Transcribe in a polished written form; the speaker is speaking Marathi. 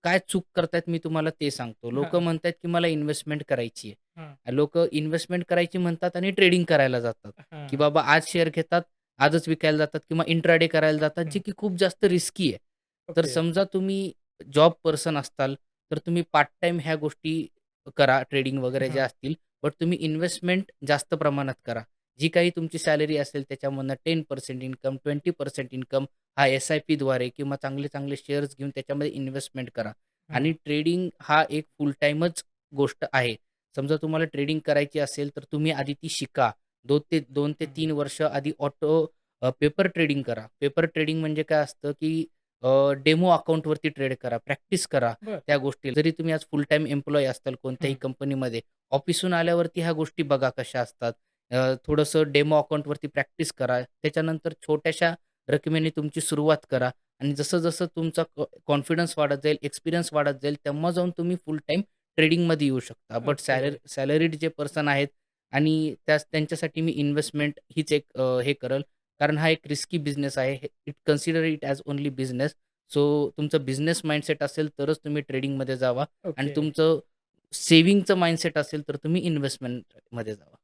काय चूक करतायत मी तुम्हाला ते सांगतो. लोकं हां, म्हणतायत, की मला इन्व्हेस्टमेंट करायची हां, आहे. लोकं इन्व्हेस्टमेंट करायची म्हणतात आणि ट्रेडिंग करायला जातात, की हां. बाबा आज शेअर घेतात, आजच विकायला जातात किंवा इंट्राडे करायला जातात, जे हं. की खूप जास्त रिस्की आहे. तर ओके. समजा तुम्ही जॉब पर्सन असताल, तर तुम्ही पार्ट टाईम ह्या गोष्टी करा, ट्रेडिंग वगैरे ज्या हां, असतील. बट तुम्ही इन्व्हेस्टमेंट जास्त प्रमाणात करा. जी काही तुमची सॅलरी असेल त्याच्यामधनं 10% इन्कम, 20% इन्कम हा एस-आय-पीद्वारे किंवा चांगले-चांगले शेअर्स घेऊन त्याच्यामध्ये इन्व्हेस्टमेंट करा. हां. आणि ट्रेडिंग हा एक फुल टाईमच गोष्ट आहे. समजा तुम्हाला ट्रेडिंग करायची असेल, तर तुम्ही आधी ती शिका. 2 ते हं. 3 वर्ष आधी पेपर ट्रेडिंग करा. पेपर ट्रेडिंग म्हणजे काय असतं, की डेमो अकाउंटवरती ट्रेड करा, प्रॅक्टिस करा बरं. त्या गोष्टी. जरी तुम्ही आज फुल टाईम एम्प्लॉयी असाल कोणत्याही हं. कंपनीमध्ये, ऑफिसहून आल्यावरती ह्या गोष्टी बघा कशा असतात. थोडंसं डेमो अकाउंटवरती प्रॅक्टिस करा. त्याच्यानंतर छोट्याशा रकमेने तुमची सुरुवात करा आणि जसं-जसं तुमचा कॉन्फिडन्स वाढत जाईल, एक्सपिरियन्स वाढत जाईल, तेव्हा जाऊन तुम्ही फुल टाईम ट्रेडिंगमध्ये येऊ शकता. But okay. सॅलरीड जे पर्सन आहेत आणि त्यांच्यासाठी मी इन्व्हेस्टमेंट हीच एक हे करेल. कारण हा एक रिस्की बिझनेस आहे. Consider it as only business. So तुमचं बिझनेस माइंडसेट असेल तरच तुम्ही ट्रेडिंगमध्ये जावा आणि ओके. तुमचं सेव्हिंगचं माइंडसेट असेल तर तुम्ही इन्व्हेस्टमेंटमध्ये जावा.